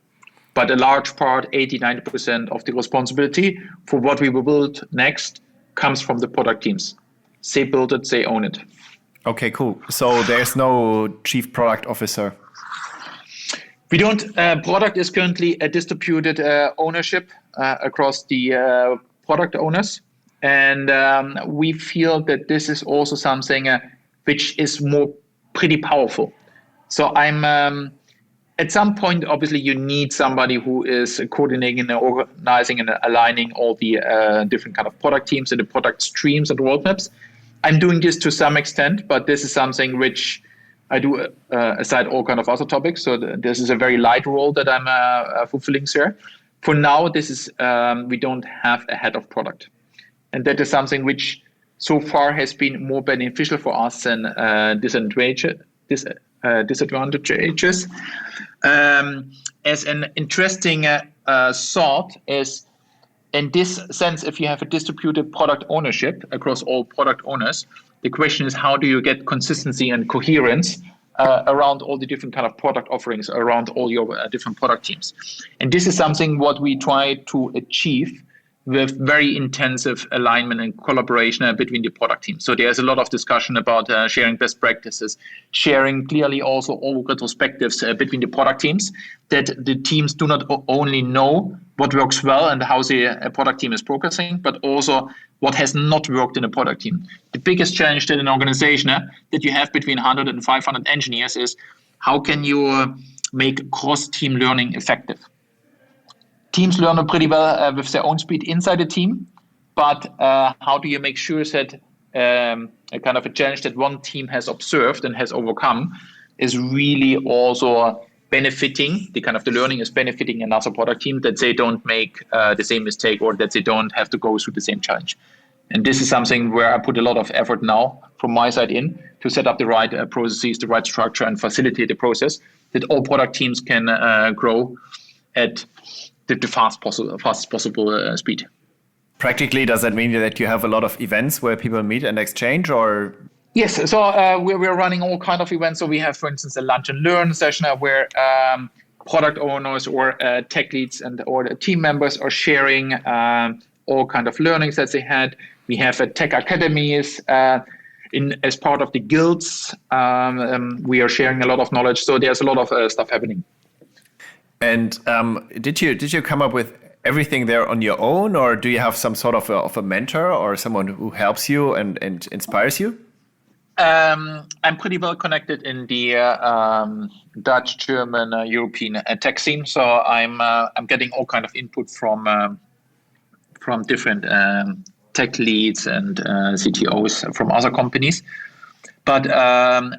But a large part, 80-90% of the responsibility for what we will build next comes from the product teams. They build it, they own it. Okay, cool. So there's no chief product officer. We don't. Product is currently a distributed ownership across the product owners, and we feel that this is also something which is pretty powerful. So I'm at some point, obviously, you need somebody who is coordinating and organizing and aligning all the different kind of product teams and the product streams and roadmaps. I'm doing this to some extent, but this is something which I do aside all kind of other topics. So this is a very light role that I'm fulfilling here. For now, this is we don't have a head of product, and that is something which so far has been more beneficial for us than disadvantages. As an interesting thought is, in this sense, if you have a distributed product ownership across all product owners, the question is how do you get consistency and coherence around all the different kind of product offerings, around all your different product teams. And this is something what we try to achieve with very intensive alignment and collaboration between the product teams. So there's a lot of discussion about sharing best practices, sharing clearly also all retrospectives between the product teams, that the teams do not only know what works well and how the product team is progressing, but also what has not worked in a product team. The biggest challenge that an organization that you have between 100 and 500 engineers is how can you make cross-team learning effective? Teams learn pretty well with their own speed inside the team, but how do you make sure that a kind of a challenge that one team has observed and has overcome is really also benefiting, the kind of the learning is benefiting another product team, that they don't make the same mistake or that they don't have to go through the same challenge. And this is something where I put a lot of effort now from my side in to set up the right processes, the right structure, and facilitate the process that all product teams can grow at the fastest possible speed. Practically, does that mean that you have a lot of events where people meet and exchange, or? Yes, so we're running all kind of events. So we have, for instance, a lunch and learn session where product owners or tech leads or the team members are sharing all kind of learnings that they had. We have tech academies as part of the guilds. We are sharing a lot of knowledge. So there's a lot of stuff happening. And did you come up with everything there on your own, or do you have some sort of a mentor or someone who helps you and inspires you? I'm pretty well connected in the Dutch, German, European tech scene. So I'm getting all kind of input from different tech leads and CTOs from other companies. But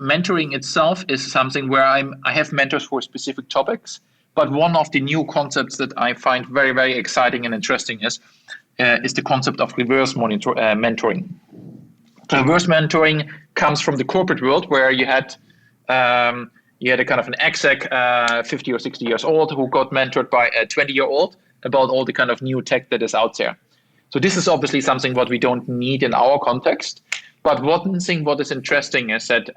mentoring itself is something where I have mentors for specific topics. But one of the new concepts that I find very, very exciting and interesting is the concept of reverse mentoring. Reverse mentoring comes from the corporate world, where you had a kind of an exec 50 or 60 years old who got mentored by a 20-year-old about all the kind of new tech that is out there. So this is obviously something what we don't need in our context. But one thing what is interesting is that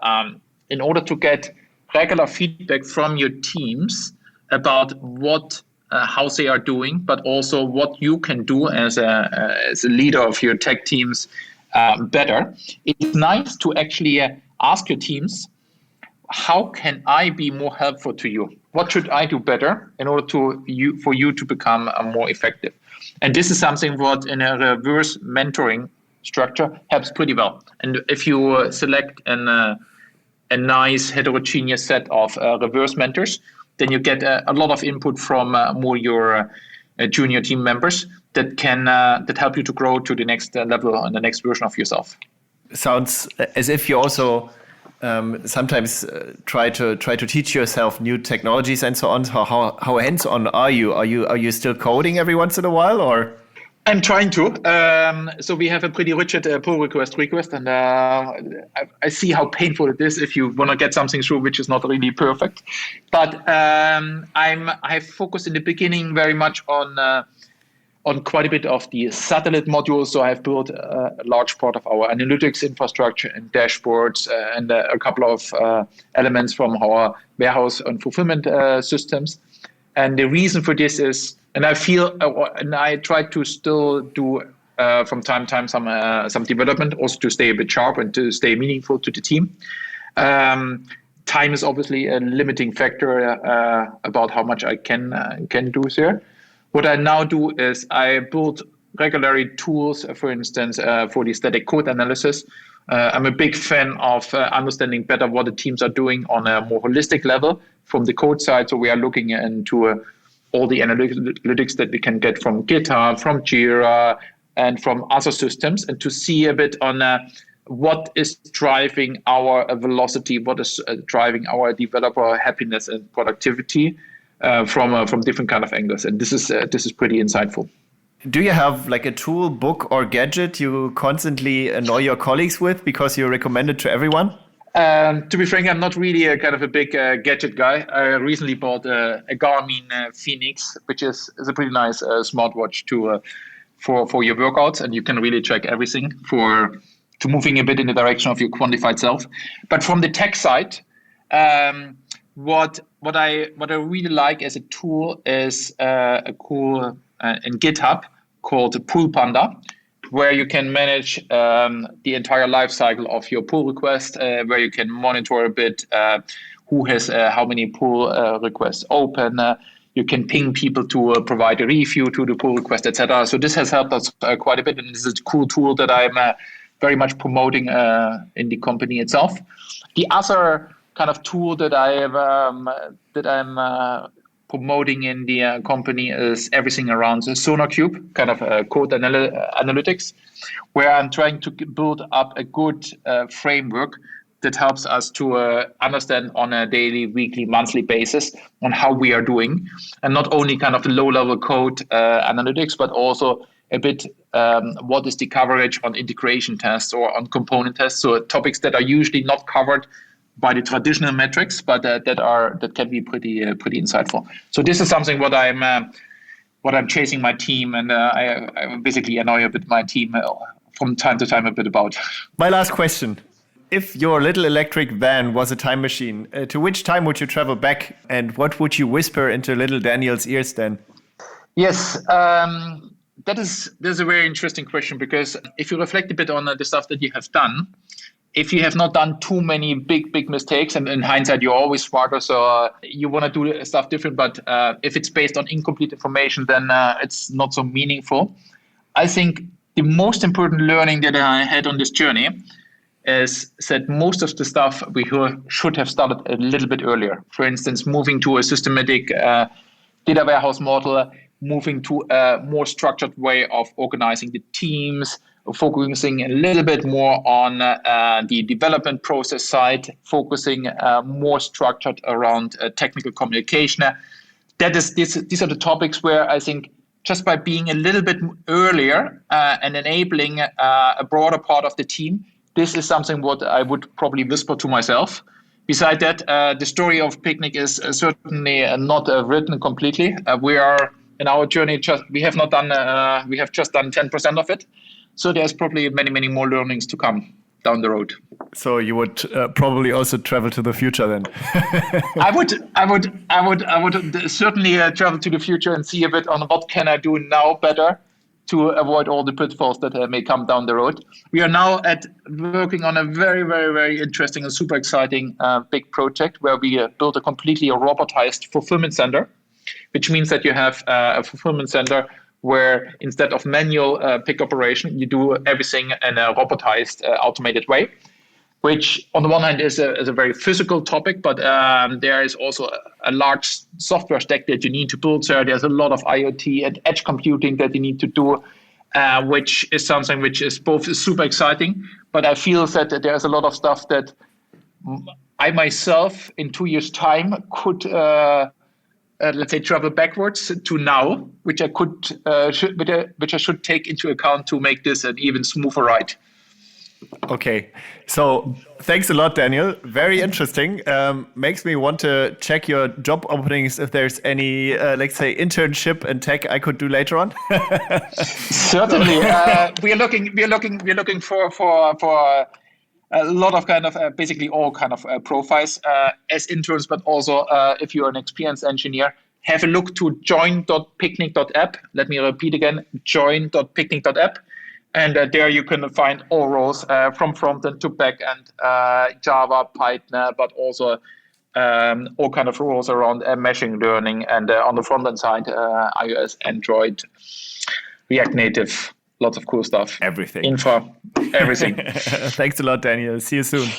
in order to get regular feedback from your teams about how they are doing, but also what you can do as a leader of your tech teams better, it's nice to actually ask your teams, how can I be more helpful to you? What should I do better in order for you to become more effective? And this is something what in a reverse mentoring structure helps pretty well. And if you select a nice heterogeneous set of reverse mentors, then you get a lot of input from more your junior team members that help you to grow to the next level and the next version of yourself. Sounds as if you also sometimes try to teach yourself new technologies and so on. How hands-on are you? Are you still coding every once in a while, or? I'm trying to. So we have a pretty rigid pull request, and I see how painful it is if you want to get something through which is not really perfect. But I've focused in the beginning very much on quite a bit of the satellite modules. So I've built a large part of our analytics infrastructure and dashboards and a couple of elements from our warehouse and fulfillment systems. And the reason for this is, and I feel, and I try to still do from time to time some development, also to stay a bit sharp and to stay meaningful to the team. Time is obviously a limiting factor about how much I can do there. What I now do is I build regularly tools, for instance, for the static code analysis. I'm a big fan of understanding better what the teams are doing on a more holistic level from the code side. So we are looking into all the analytics that we can get from GitHub, from Jira, and from other systems, and to see a bit on what is driving our velocity, what is driving our developer happiness and productivity from different kind of angles. And this is pretty insightful. Do you have like a tool, book, or gadget you constantly annoy your colleagues with because you recommend it to everyone? To be frank, I'm not really a kind of a big gadget guy. I recently bought a Garmin Phoenix, which is a pretty nice smartwatch for your workouts, and you can really track everything to moving a bit in the direction of your quantified self. But from the tech side, what I really like as a tool is a cool in GitHub called Pull Panda, where you can manage the entire life cycle of your pull request, where you can monitor a bit who has how many pull requests open. You can ping people to provide a review to the pull request, etc. So this has helped us quite a bit, and this is a cool tool that I'm very much promoting in the company itself. The other kind of tool that I'm promoting in the company is everything around the SonarQube, kind of code analytics, where I'm trying to build up a good framework that helps us to understand on a daily, weekly, monthly basis on how we are doing, and not only kind of the low-level code analytics, but also a bit what is the coverage on integration tests or on component tests, so topics that are usually not covered by the traditional metrics, but that can be pretty insightful. So this is something what I'm chasing my team, and I basically annoy a bit my team from time to time a bit about. My last question: if your little electric van was a time machine, to which time would you travel back, and what would you whisper into little Daniel's ears then? Yes. That's a very interesting question, because if you reflect a bit on the stuff that you have done, if you have not done too many big mistakes, and in hindsight, you're always smarter, so you want to do stuff different. But if it's based on incomplete information, then it's not so meaningful. I think the most important learning that I had on this journey is that most of the stuff we should have started a little bit earlier. For instance, moving to a systematic data warehouse model, moving to a more structured way of organizing the teams, focusing a little bit more on the development process side, focusing more structured around technical communication. These are the topics where I think just by being a little bit earlier and enabling a broader part of the team, this is something what I would probably whisper to myself. Besides that, the story of Picnic is certainly not written completely. We are in our journey. We have just done 10% of it. So there's probably many more learnings to come down the road. So you would probably also travel to the future then. I would certainly travel to the future and see a bit on what can I do now better to avoid all the pitfalls that may come down the road. We are now working on a very, very, very interesting and super exciting big project where we built a completely robotized fulfillment center, which means that you have a fulfillment center where instead of manual pick operation, you do everything in a robotized, automated way, which on the one hand is a very physical topic, but there is also a large software stack that you need to build. So there's a lot of IoT and edge computing that you need to do, which is something which is both super exciting, but I feel that there's a lot of stuff that I myself in 2 years' time could let's say travel backwards to now, which I should take into account to make this an even smoother ride. Okay, so thanks a lot, Daniel. Very interesting. Makes me want to check your job openings if there's any, let's say, internship in tech I could do later on. Certainly, we are looking for a lot of kind of basically all kind of profiles as interns, but also if you're an experienced engineer, have a look to join.picnic.app. Let me repeat again, join.picnic.app. And there you can find all roles from front-end to back-end, Java, Python, but also all kind of roles around machine learning. And on the front-end side, iOS, Android, React Native, lots of cool stuff. Everything. Info, everything. Thanks a lot, Daniel. See you soon.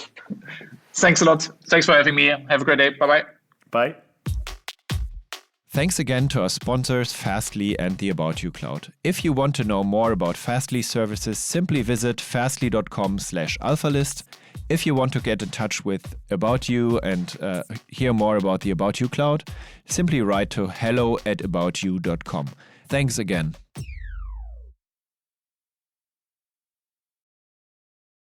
Thanks a lot. Thanks for having me. Have a great day. Bye-bye. Bye. Thanks again to our sponsors, Fastly and the About You Cloud. If you want to know more about Fastly services, simply visit fastly.com/alphalist. If you want to get in touch with About You and hear more about the About You Cloud, simply write to hello@aboutyou.com. Thanks again.